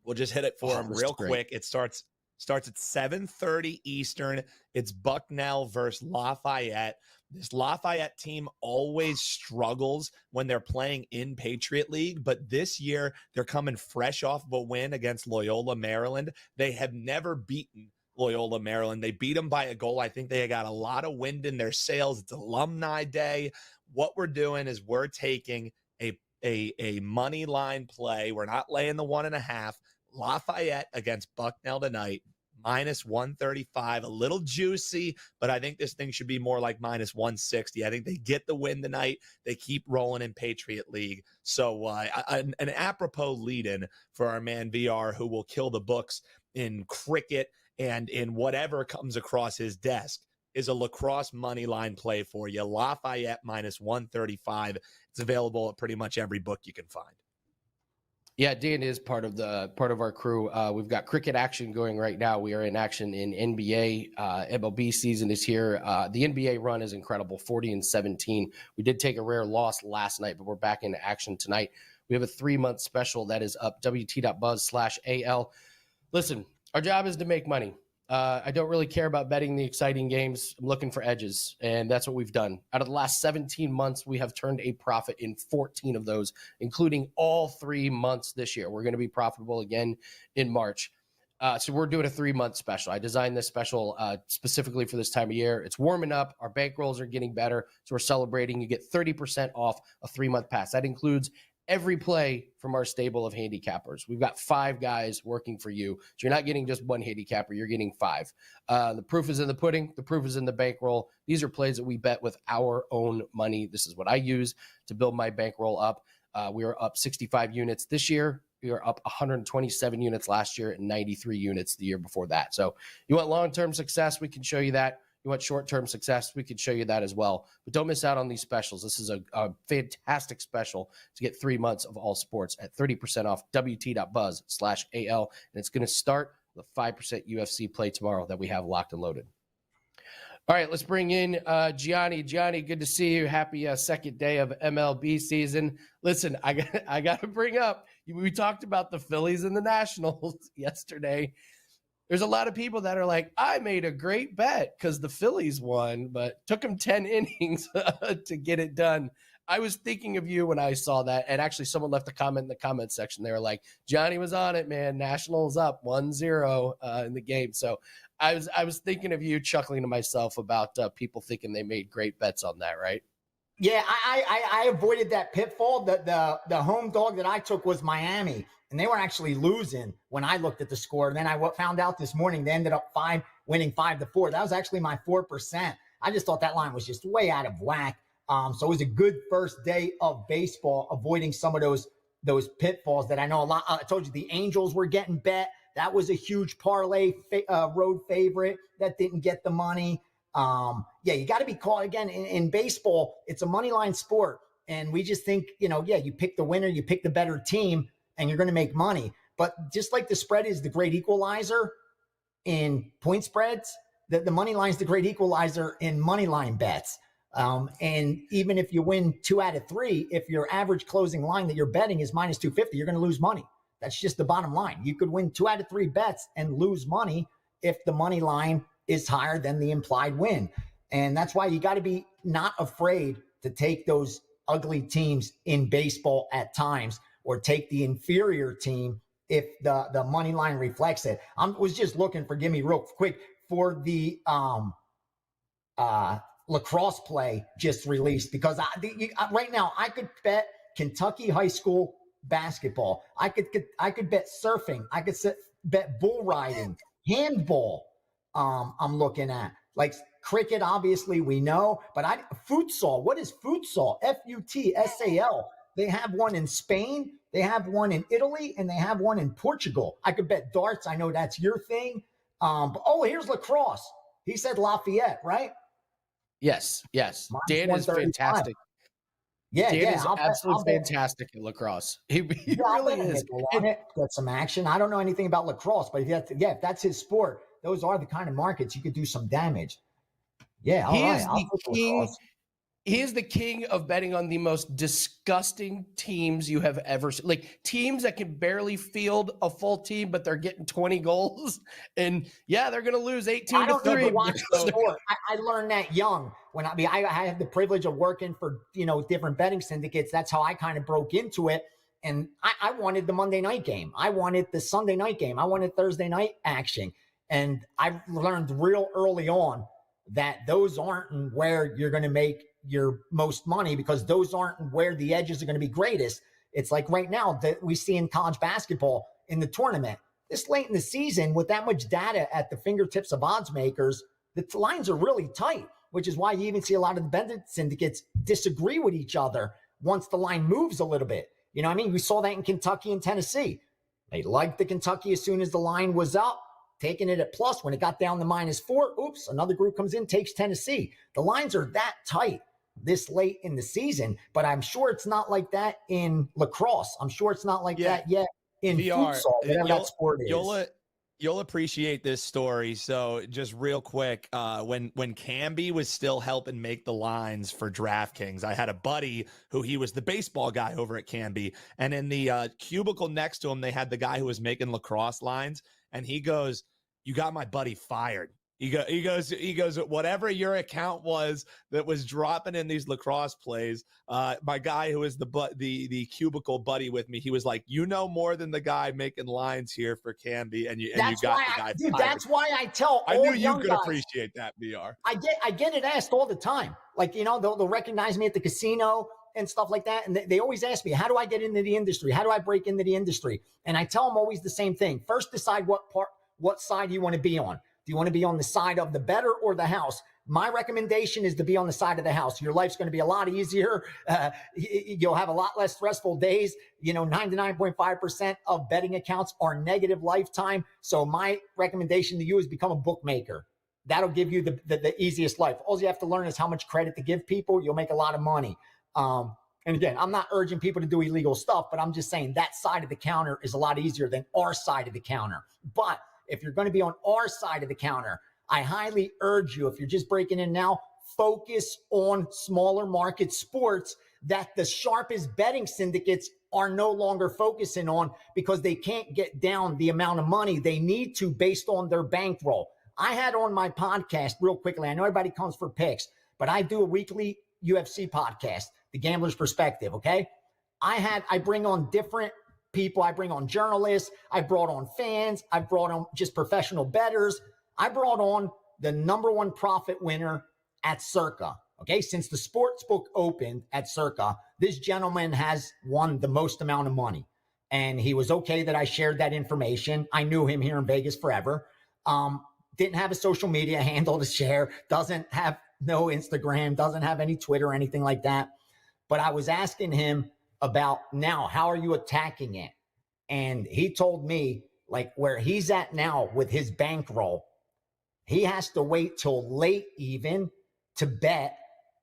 We'll just hit it for him real quick. It starts at 7:30 Eastern. It's Bucknell versus Lafayette. This Lafayette team always struggles when they're playing in Patriot League, but this year they're coming fresh off of a win against Loyola, Maryland. They have never beaten Loyola, Maryland. They beat them by a goal. I think they got a lot of wind in their sails. It's Alumni Day. What we're doing is we're taking a money line play. We're not laying the 1.5. Lafayette against Bucknell tonight, -135, a little juicy, but I think this thing should be more like -160. I think they get the win tonight. They keep rolling in Patriot League. So an apropos lead-in for our man VR, who will kill the books in cricket and in whatever comes across his desk, is a lacrosse money line play for you. Lafayette -135. It's available at pretty much every book you can find. Yeah, Dan is part of our crew. We've got cricket action going right now. We are in action in NBA. MLB season is here. The NBA run is incredible, 40-17. We did take a rare loss last night, but we're back into action tonight. We have a 3-month special that is up, wt.buzz/AL. Listen, our job is to make money. I don't really care about betting the exciting games. I'm looking for edges, and that's what we've done. Out of the last 17 months, we have turned a profit in 14 of those, including all 3 months this year. We're going to be profitable again in March. So we're doing a 3-month special. I designed this special specifically for this time of year. It's warming up. Our bankrolls are getting better, so we're celebrating. You get 30% off a 3-month pass. That includes every play from our stable of handicappers. We've got 5 guys working for you. So you're not getting just one handicapper, you're getting 5. The proof is in the pudding. The proof is in the bankroll. These are plays that we bet with our own money. This is what I use to build my bankroll up. We are up 65 units this year. We were up 127 units last year and 93 units the year before that. So you want long-term success, we can show you that. You want short-term success, we can show you that as well. But don't miss out on these specials. This is a fantastic special to get 3 months of all sports at 30% off, wt.buzz/AL. And it's going to start with a 5% UFC play tomorrow that we have locked and loaded. All right, let's bring in Gianni. Gianni, good to see you. Happy second day of MLB season. Listen, I got to bring up, we talked about the Phillies and the Nationals yesterday. There's a lot of people that are like, I made a great bet because the Phillies won, but took them 10 innings to get it done. I was thinking of you when I saw that, and actually someone left a comment in the comment section. They were like, Johnny was on it, man. Nationals up 1-0 in the game. So I was thinking of you, chuckling to myself about people thinking they made great bets on that, right? Yeah, I avoided that pitfall. The home dog that I took was Miami, and they were actually losing when I looked at the score. And then I found out this morning they ended up winning 5-4. That was actually my 4%. I just thought that line was just way out of whack. So it was a good first day of baseball, avoiding some of those pitfalls that I know a lot. I told you the Angels were getting bet. That was a huge parlay road favorite that didn't get the money. You got to be caught again in baseball. It's a money line sport. And we just think, you pick the winner, you pick the better team, and you're going to make money. But just like the spread is the great equalizer in point spreads, the money line is the great equalizer in money line bets. And even if you win 2 out of 3, if your average closing line that you're betting is minus 250, you're going to lose money. That's just the bottom line. You could win 2 out of 3 bets and lose money if the money line is higher than the implied win. And that's why you got to be not afraid to take those ugly teams in baseball at times, or take the inferior team if the money line reflects it. I was just looking, forgive me real quick, for the lacrosse play just released, because right now I could bet Kentucky high school basketball. I could bet surfing. I could bet bull riding, handball. I'm looking at, like, cricket, obviously we know, but futsal. What is futsal? F-U-T-S-A-L. They have one in Spain, they have one in Italy, and they have one in Portugal. I could bet darts. I know that's your thing. Here's lacrosse. He said Lafayette, right? Yes. Dan is fantastic. Dan is absolutely fantastic at lacrosse. He really is. Get some action. I don't know anything about lacrosse, but if that's his sport, those are the kind of markets you could do some damage. Yeah, he is the king of betting on the most disgusting teams you have ever seen. Like, teams that can barely field a full team, but they're getting 20 goals. And they're going to lose 18-3. I learned that young. I had the privilege of working for, different betting syndicates. That's how I kind of broke into it. And I wanted the Monday night game. I wanted the Sunday night game. I wanted Thursday night action. And I learned real early on that those aren't where you're going to make your most money, because those aren't where the edges are going to be greatest. It's like right now that we see in college basketball in the tournament, this late in the season, with that much data at the fingertips of odds makers, the lines are really tight, which is why you even see a lot of the betting syndicates disagree with each other once the line moves a little bit. You know what I mean? We saw that in Kentucky and Tennessee. They liked the Kentucky as soon as the line was up, taking it at plus. When it got down to -4, oops, another group comes in, takes Tennessee. The lines are that tight this late in the season, but I'm sure it's not like that in lacrosse. I'm sure it's not like that yet in futsal, whatever that sport is. You'll appreciate this story. So just real quick, when Camby was still helping make the lines for DraftKings, I had a buddy who he was the baseball guy over at Camby, and in the cubicle next to him, they had the guy who was making lacrosse lines, and he goes, "You got my buddy fired." He goes, whatever your account was that was dropping in these lacrosse plays, my guy who is the cubicle buddy with me, he was like, "You know more than the guy making lines here for Camby, and you got the guy." Dude, that's why I tell. I knew you could appreciate that, BR. I get it asked all the time. Like, they'll recognize me at the casino and stuff like that, and they always ask me, "How do I get into the industry? How do I break into the industry?" And I tell them always the same thing. First, decide what side you want to be on. Do you want to be on the side of the bettor or the house? My recommendation is to be on the side of the house. Your life's going to be a lot easier. You'll have a lot less stressful days. 99.5% of betting accounts are negative lifetime. So my recommendation to you is become a bookmaker. That'll give you the easiest life. All you have to learn is how much credit to give people. You'll make a lot of money. And again, I'm not urging people to do illegal stuff, but I'm just saying that side of the counter is a lot easier than our side of the counter. But if you're going to be on our side of the counter, I highly urge you, if you're just breaking in now, focus on smaller market sports that the sharpest betting syndicates are no longer focusing on, because they can't get down the amount of money they need to based on their bankroll. I had on my podcast real quickly, I know everybody comes for picks, but I do a weekly UFC podcast, The Gambler's Perspective, okay? I bring on different people. I bring on journalists. I brought on fans. I brought on just professional bettors. I brought on the #1 profit winner at Circa. Okay. Since the sports book opened at Circa, this gentleman has won the most amount of money. And he was okay that I shared that information. I knew him here in Vegas forever. Didn't have a social media handle to share. Doesn't have no Instagram. Doesn't have any Twitter or anything like that. But I was asking him about, now, how are you attacking it? And he told me, like where he's at now with his bankroll, he has to wait till late even to bet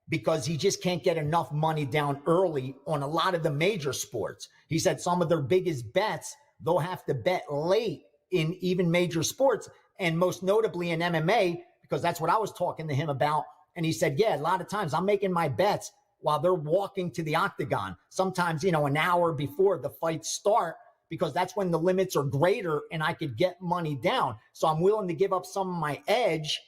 because he just can't get enough money down early on a lot of the major sports. He said some of their biggest bets, they'll have to bet late in even major sports, and most notably in MMA, because that's what I was talking to him about. And he said, yeah, a lot of times I'm making my bets while they're walking to the octagon, sometimes, an hour before the fights start, because that's when the limits are greater and I could get money down. So I'm willing to give up some of my edge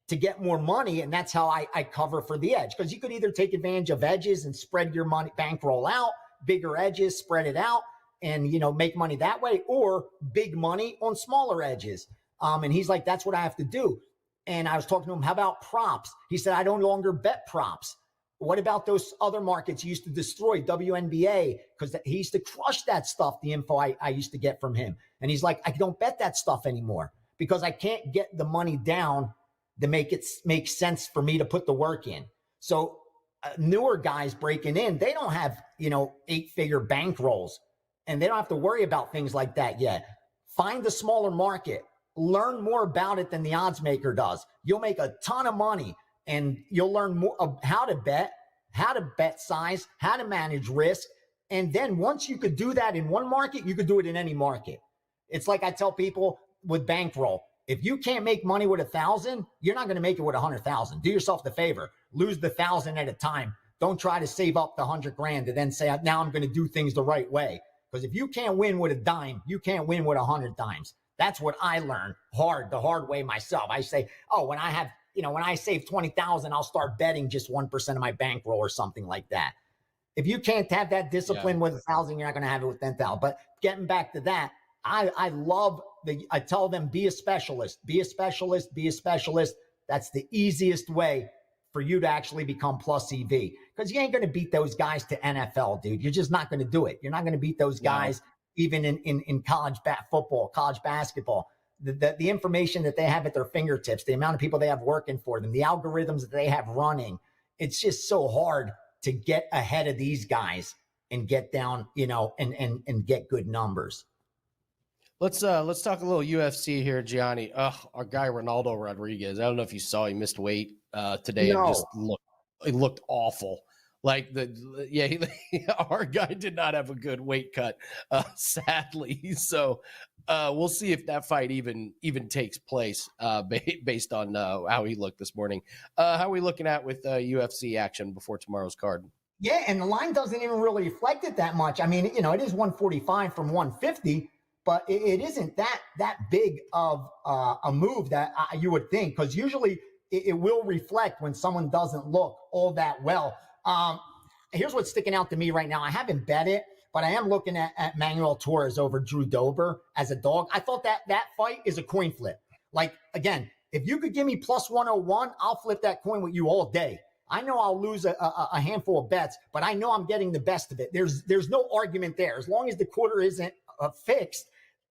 to get more money. And that's how I cover for the edge. Because you could either take advantage of edges and spread your money, bankroll out, bigger edges, spread it out and, make money that way, or big money on smaller edges. And he's like, that's what I have to do. And I was talking to him, how about props? He said, I no longer bet props. What about those other markets you used to destroy, WNBA? Because he used to crush that stuff, the info I used to get from him. And he's like, I don't bet that stuff anymore because I can't get the money down to make it make sense for me to put the work in. So newer guys breaking in, they don't have, 8-figure bankrolls, and they don't have to worry about things like that yet. Find the smaller market. Learn more about it than the odds maker does. You'll make a ton of money. And you'll learn more of how to bet size, how to manage risk. And then once you could do that in one market, you could do it in any market. It's like I tell people with bankroll, if you can't make money with 1,000, you're not going to make it with 100,000. Do yourself the favor. Lose the 1,000 at a time. Don't try to save up the 100 grand and then say, now I'm going to do things the right way. Because if you can't win with a dime, you can't win with 100 dimes. That's what I learned the hard way myself. I say, when I save 20,000, I'll start betting just 1% of my bankroll or something like that. If you can't have that discipline with 1,000, you're not going to have it with 10,000. But getting back to that, I love I tell them, be a specialist, be a specialist, be a specialist. That's the easiest way for you to actually become plus EV, because you ain't going to beat those guys to NFL, dude. You're just not going to do it. You're not going to beat those guys even in college football, college basketball. The information that they have at their fingertips, the amount of people they have working for them, the algorithms that they have running, it's just so hard to get ahead of these guys and get down, and get good numbers. Let's talk a little UFC here, Gianni. Our guy Ronaldo Rodriguez. I don't know if you saw, he missed weight today. No. And it looked awful. Like our guy did not have a good weight cut, sadly. So we'll see if that fight even takes place based on how he looked this morning. How are we looking at with UFC action before tomorrow's card? Yeah, and the line doesn't even really reflect it that much. I mean, it is 145 from 150, but it isn't that big of a move that you would think, because usually it will reflect when someone doesn't look all that well. Here's what's sticking out to me right now. I haven't bet it, but I am looking at Manuel Torres over Drew Dober as a dog. I thought that fight is a coin flip. Like, again, if you could give me plus 101, I'll flip that coin with you all day. I know I'll lose a handful of bets, but I know I'm getting the best of it. There's no argument there. As long as the quarter isn't fixed,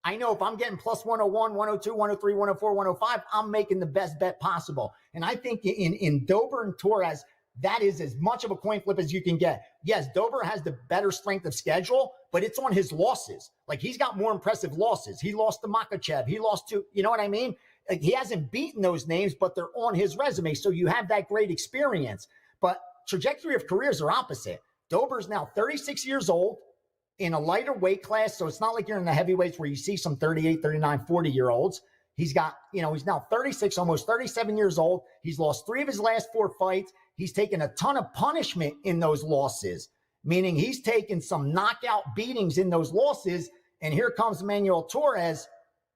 I know if I'm getting plus 101, 102, 103, 104, 105, I'm making the best bet possible. And I think in Dober and Torres, that is as much of a coin flip as you can get. Yes, Dober has the better strength of schedule, but it's on his losses. Like, he's got more impressive losses. He lost to Makhachev. He lost to, you know what I mean? Like, he hasn't beaten those names, but they're on his resume. So you have that great experience. But trajectory of careers are opposite. Dober's now 36 years old in a lighter weight class. So it's not like you're in the heavyweights where you see some 38, 39, 40-year-olds. He's got, he's now 36, almost 37 years old. He's lost 3 of his last 4 fights. He's taken a ton of punishment in those losses, meaning he's taken some knockout beatings in those losses. And here comes Manuel Torres,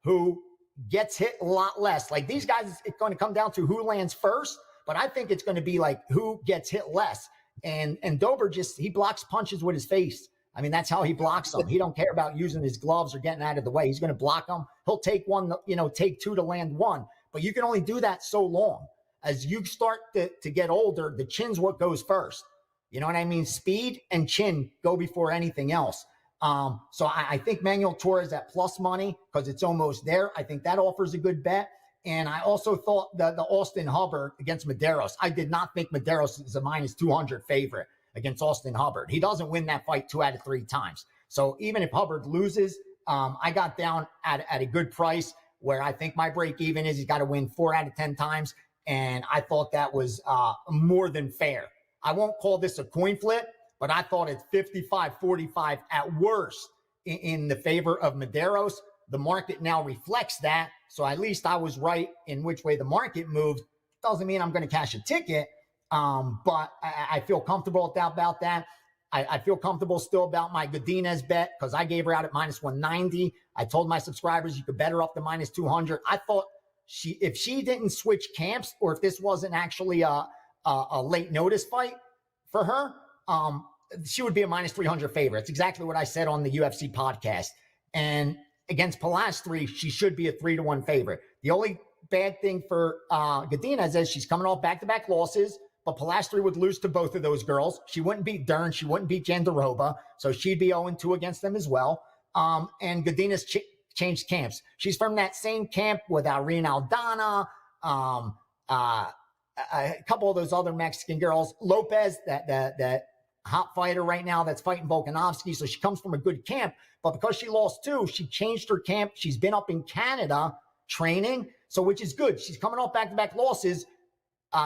who gets hit a lot less. Like, these guys, it's going to come down to who lands first, but I think it's going to be like who gets hit less. And Dober he blocks punches with his face. I mean, that's how he blocks them. He don't care about using his gloves or getting out of the way. He's going to block them. He'll take one, take 2 to land 1. But you can only do that so long. As you start to get older, the chin's what goes first. You know what I mean? Speed and chin go before anything else. So I think Manuel Torres at plus money, because it's almost there. I think that offers a good bet. And I also thought the Austin Hubbard against Medeiros. I did not think Medeiros is a minus 200 favorite against Austin Hubbard. He doesn't win that fight 2 out of 3 times. So even if Hubbard loses, I got down at a good price where I think my break even is he's got to win 4 out of 10 times. And I thought that was more than fair. I won't call this a coin flip, but I thought it's 55-45 at worst in the favor of Medeiros. The market now reflects that. So at least I was right in which way the market moved. Doesn't mean I'm going to cash a ticket, but I feel comfortable about that. I feel comfortable still about my Godinez bet because I gave her out at -190. I told my subscribers you could bet her up to -200. I thought if she didn't switch camps, or if this wasn't actually a late notice fight for her, she would be a -300 favorite. It's exactly what I said on the UFC podcast. And against Pilastri, she should be a 3-1 favorite. The only bad thing for Godinez is she's coming off back-to-back losses, but Pilastri would lose to both of those girls. She wouldn't beat Dern. She wouldn't beat Jandiroba. So she'd be 0-2 against them as well. And Godinez changed camps. She's from that same camp with Irene Aldana, a couple of those other Mexican girls. Lopez, that hot fighter right now that's fighting Volkanovski. So she comes from a good camp. But because she lost 2, she changed her camp. She's been up in Canada training, so which is good. She's coming off back-to-back losses.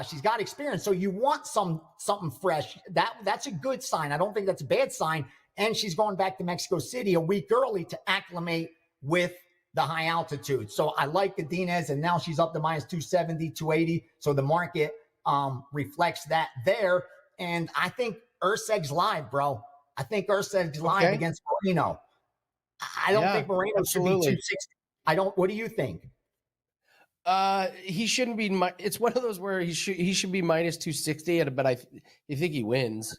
She's got experience. So you want something fresh. That's a good sign. I don't think that's a bad sign. And she's going back to Mexico City a week early to acclimate with the high altitude. So I like Godinez, and now she's up to -270, 280. So the market reflects that there. And I think Urseg's live, bro. I think Urseg's live against Moreno. I don't think Moreno should be 260. What do you think? He shouldn't be. It's one of those where he should be -260, but I think he wins.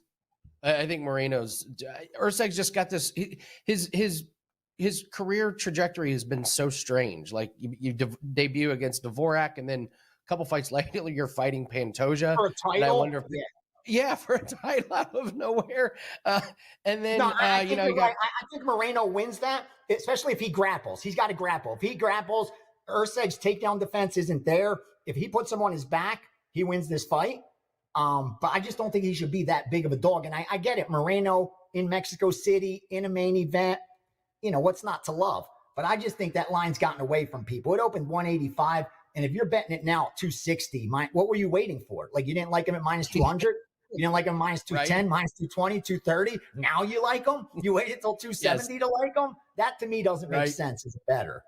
I think Urseg's just got this. His career trajectory has been so strange. Like you debut against Dvorak, and then a couple fights later you're fighting Pantoja. For a title? And I wonder if for a title out of nowhere. And then I think Moreno wins that, especially if he grapples. He's got to grapple. If he grapples, Urseg's takedown defense isn't there. If he puts him on his back, he wins this fight. But I just don't think he should be that big of a dog. And I get it. Moreno in Mexico City in a main event. What's not to love? But I just think that line's gotten away from people. It opened 185. And if you're betting it now at 260, what were you waiting for? Like, you didn't like him at -200? You didn't like him -210, -220, 230? Now you like him? You waited till 270 to like him? That to me doesn't make sense as a bettor.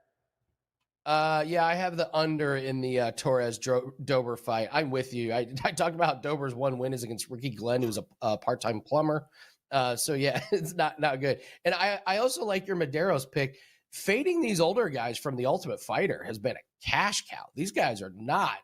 I have the under in the Torres Dober fight. I'm with you. I talked about how Dober's one win is against Ricky Glenn, who's a part-time plumber. It's not good. And I also like your Medeiros pick. Fading these older guys from the Ultimate Fighter has been a cash cow. These guys are not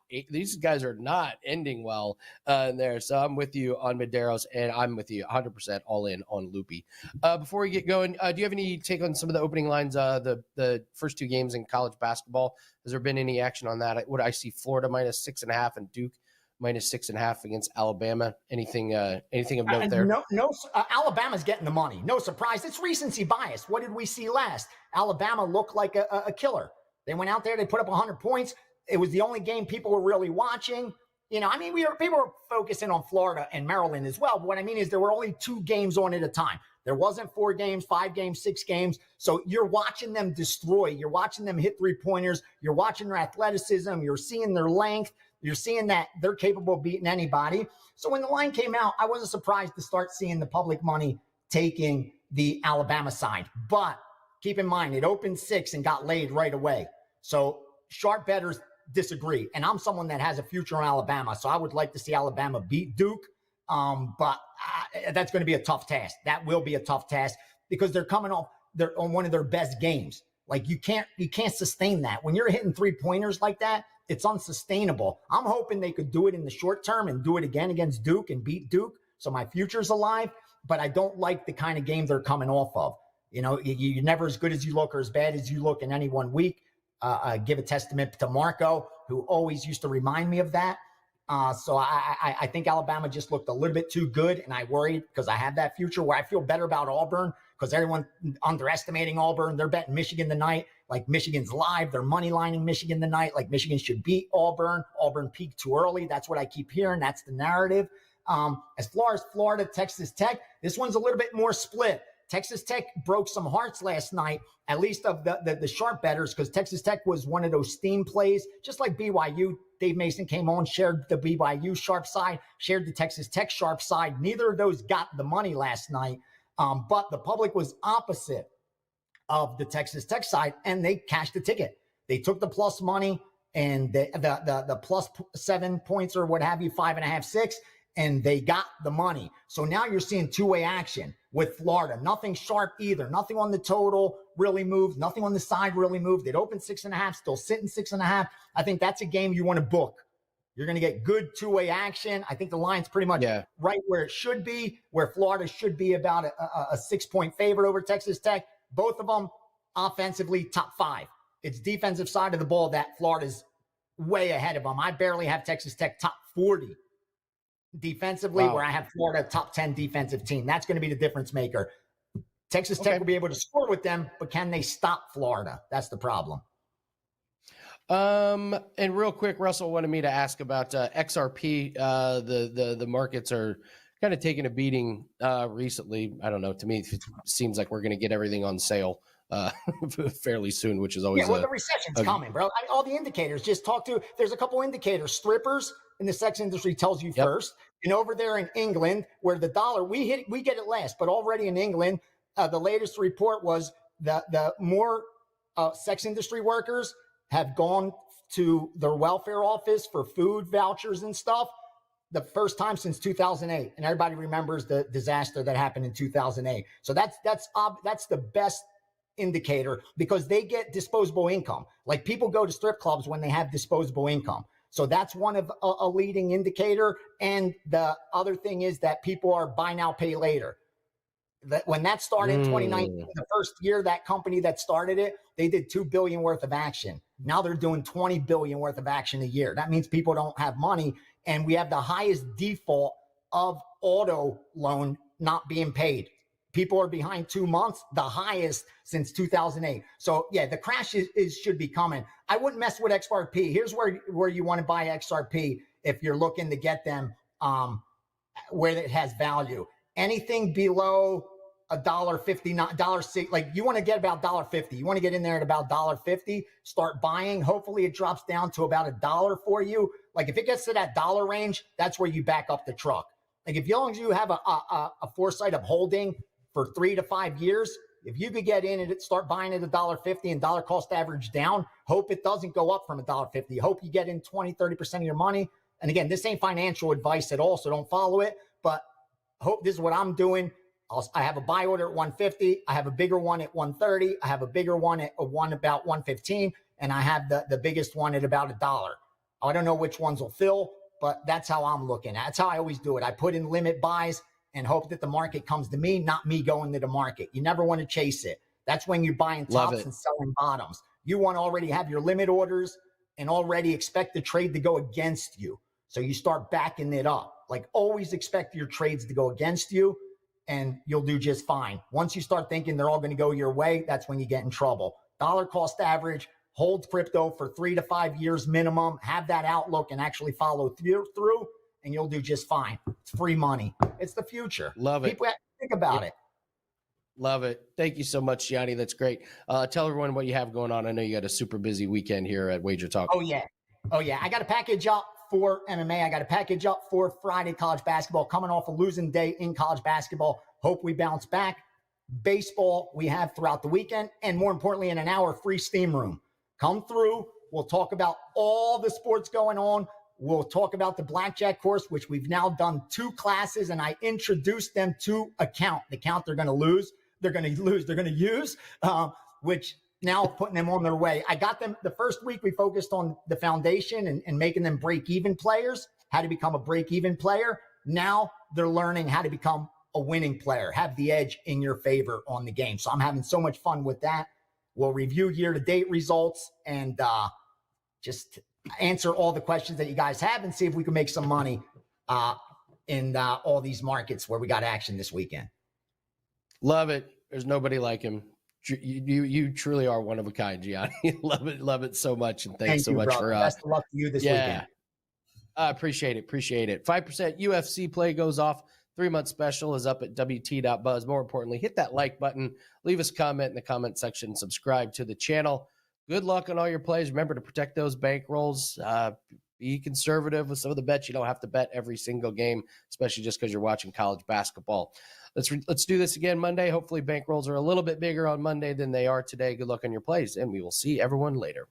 ending well there. So I'm with you on Medeiros, and I'm with you 100% all in on Loopy. Before we get going, do you have any take on some of the opening lines? The first 2 games in college basketball. Has there been any action on that? What I see, Florida -6.5 and Duke -6.5 against Alabama. Anything of note there? No. Alabama's getting the money. No surprise. It's recency bias. What did we see last? Alabama looked like a killer. They went out there. They put up 100 points. It was the only game people were really watching. People were focusing on Florida and Maryland as well. But what I mean is there were only 2 games on at a time. There wasn't 4 games, 5 games, 6 games. So you're watching them destroy. You're watching them hit 3-pointers. You're watching their athleticism. You're seeing their length. You're seeing that they're capable of beating anybody. So when the line came out, I wasn't surprised to start seeing the public money taking the Alabama side. But keep in mind, it opened 6 and got laid right away. So sharp bettors disagree. And I'm someone that has a future on Alabama. So I would like to see Alabama beat Duke. But that's going to be a tough task. That will be a tough task because they're coming off on one of their best games. Like you can't sustain that. When you're hitting 3-pointers like that, it's unsustainable. I'm hoping they could do it in the short term and do it again against Duke and beat Duke. So my future's alive, but I don't like the kind of game they're coming off of. You're never as good as you look or as bad as you look in any one week. Give a testament to Marco, who always used to remind me of that. So I think Alabama just looked a little bit too good, and I worried because I have that future where I feel better about Auburn because everyone underestimating Auburn. They're betting Michigan tonight. Like Michigan's live. They're money lining Michigan tonight. Like Michigan should beat Auburn. Auburn peaked too early. That's what I keep hearing. That's the narrative. As far as Florida, Texas Tech, this one's a little bit more split. Texas Tech broke some hearts last night, at least of the sharp bettors, because Texas Tech was one of those steam plays, just like BYU. Dave Mason came on, shared the BYU sharp side, shared the Texas Tech sharp side. Neither of those got the money last night, but the public was opposite of the Texas Tech side, and they cashed the ticket. They took the plus money and the plus 7 points or what have you, 5.5, 6, and they got the money. So now you're seeing two-way action with Florida. Nothing sharp either. Nothing on the total really moved. Nothing on the side really moved. It opened 6.5, still sitting 6.5. I think that's a game you want to book. You're going to get good two-way action. I think the line's pretty much right where it should be, where Florida should be about a 6-point favorite over Texas Tech. Both of them offensively top 5. It's defensive side of the ball that Florida's way ahead of them. I barely have Texas Tech top 40 defensively, where I have Florida top 10 defensive team. That's going to be the difference maker. Texas Tech will be able to score with them, but can they stop Florida? That's the problem. And real quick, Russell wanted me to ask about XRP. The markets are kind of taking a beating recently. I don't know. To me, it seems like we're going to get everything on sale fairly soon, which is always the recession's coming, bro. All the indicators, just talk to, there's a couple indicators. Strippers in the sex industry tells you first, and over there in England, where the dollar, we get it last, but already in England, the latest report was that the more sex industry workers have gone to their welfare office for food vouchers and stuff, the first time since 2008, and everybody remembers the disaster that happened in 2008. So that's the best indicator, because they get disposable income. Like, people go to strip clubs when they have disposable income. So that's one of a leading indicator. And the other thing is that people are buy now, pay later. That when that started in 2019, the first year, that company that started it, they did $2 billion worth of action. Now they're doing $20 billion worth of action a year. That means people don't have money. And we have the highest default of auto loan not being paid. People are behind 2 months, the highest since 2008. So yeah, the crash should be coming. I wouldn't mess with XRP. Here's where you want to buy XRP if you're looking to get them where it has value. Anything below $1.50, not $1.60, like you want to get about $1.50. You want to get in there at about $1.50, start buying. Hopefully it drops down to about $1 for you. Like, if it gets to that dollar range, that's where you back up the truck. Like, as long as you have a foresight of holding for 3 to 5 years, if you could get in and start buying at $1.50 and dollar cost average down, hope it doesn't go up from $1.50. Hope you get in 20, 30% of your money. And again, this ain't financial advice at all, so don't follow it. But hope this is what I'm doing. I have a buy order at 150. I have a bigger one at 130. I have a bigger one at about 115. And I have the biggest one at about $1. I don't know which ones will fill, but that's how I'm looking. That's how I always do it. I put in limit buys and hope that the market comes to me, not me going to the market. You never want to chase it. That's when you're buying tops and selling bottoms. You want to already have your limit orders and already expect the trade to go against you. So you start backing it up. Like, always expect your trades to go against you, and you'll do just fine. Once you start thinking they're all going to go your way, that's when you get in trouble. Dollar cost average, hold crypto for 3 to 5 years minimum, have that outlook and actually follow through, and you'll do just fine. It's free money. It's the future. Love it. People have to think about it. Love it. Thank you so much, Gianni. That's great. Tell everyone what you have going on. I know you got a super busy weekend here at WagerTalk. Oh, yeah. I got a package up for MMA. I got a package up for Friday college basketball, coming off a losing day in college basketball. Hope we bounce back. Baseball we have throughout the weekend, and more importantly, in an hour, free steam room. Come through. We'll talk about all the sports going on. We'll talk about the blackjack course, which we've now done 2 classes, and I introduced them to the count they're going to lose. They're going to use, which now putting them on their way. I got them the first week. We focused on the foundation and making them break-even players, how to become a break-even player. Now they're learning how to become a winning player, have the edge in your favor on the game. So I'm having so much fun with that. We'll review year-to-date results and just answer all the questions that you guys have and see if we can make some money in all these markets where we got action this weekend. Love it. There's nobody like him. You truly are one of a kind, Gianni. Love it so much, and thanks so much, brother. For best of luck to you this weekend. I appreciate it. 5% UFC play goes off 3-month special is up at wt.buzz. More importantly, hit that like button, leave us a comment in the comment section, subscribe to the channel. Good luck on all your plays. Remember to protect those bankrolls. Be conservative with some of the bets. You don't have to bet every single game, especially just because you're watching college basketball. Let's do this again Monday. Hopefully bankrolls are a little bit bigger on Monday than they are today. Good luck on your plays, and we will see everyone later.